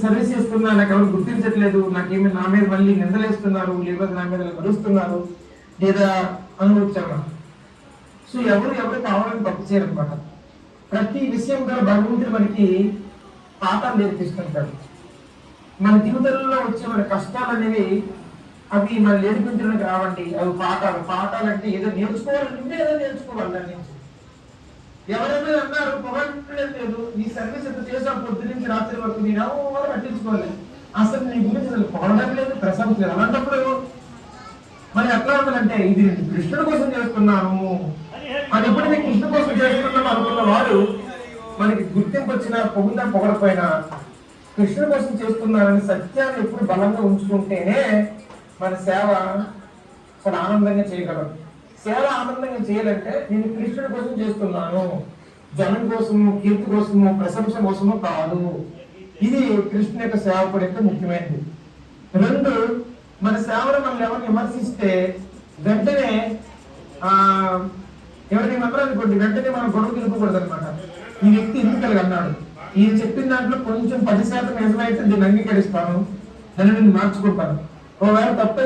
Service చేస్తున్నా నాకు ఎవరు గుర్తించట్లేదు, నాకేమి నా మీద మళ్ళీ నిందలేస్తున్నారు, లేకపోతే నా మీద కలుస్తున్నారు లేదా అనుభవించాను. సో ఎవరు కావాలని తప్పు చేయరనమాట. ప్రతి విషయం కూడా భగవంతుడు మనకి పాఠాలు నేర్పిస్తుంటాడు. మన జీవితంలో వచ్చే మన కష్టాలు అనేవి అవి మన నేర్పించడానికి రావండి. అవి పాఠాలు అంటే ఏదో నేర్చుకోవాలి, నువ్వే ఏదో నేర్చుకోవాలి. దాని నుంచి ఎవరైనా అన్నారు పొగట్లేదు లేదు, నీ సర్వీస్ ఎంత చేసావు పొద్దు నుంచి రాత్రి వరకు నేను ఎవరు పట్టించుకోవాలి, అసలు నీ గురించి అసలు పొగడం లేదు, ప్రశంస లేదు. అలాంటప్పుడు మరి ఎట్లా ఉండాలంటే ఇది కృష్ణుడి కోసం చేస్తున్నాను అది ఎప్పుడైతే కృష్ణ కోసం చేస్తున్నాం అనుకున్న వాడు మనకి గుర్తింపు వచ్చినా పొగుదా పొగడపోయినా కృష్ణుడి కోసం చేస్తున్నారని సత్యాన్ని ఎప్పుడు బలంగా ఉంచుకుంటేనే మన సేవ చాలా ఆనందంగా చేయగలం. సేవ ఆనందంగా చేయాలంటే నేను కృష్ణుడి కోసం చేస్తున్నాను, జనం కోసము, కీర్తి కోసము, ప్రశంస కోసము కాదు. ఇది కృష్ణుని యొక్క సేవకుడు యొక్క ముఖ్యమైనది. రెండు, మన సేవను మనం ఎవరిని విమర్శిస్తే వెంటనే ఎవరిని అనుకోండి, వెంటనే మనం గొడవ తెలుపకూడదు అనమాట. ఈ వ్యక్తి ఎందుకు అన్నాడు, ఈయన చెప్పిన దాంట్లో కొంచెం 10% నిజమైతే దీన్ని అంగీకరిస్తాను, దాన్ని నేను మార్చుకుంటాను. ఒకవేళ తప్ప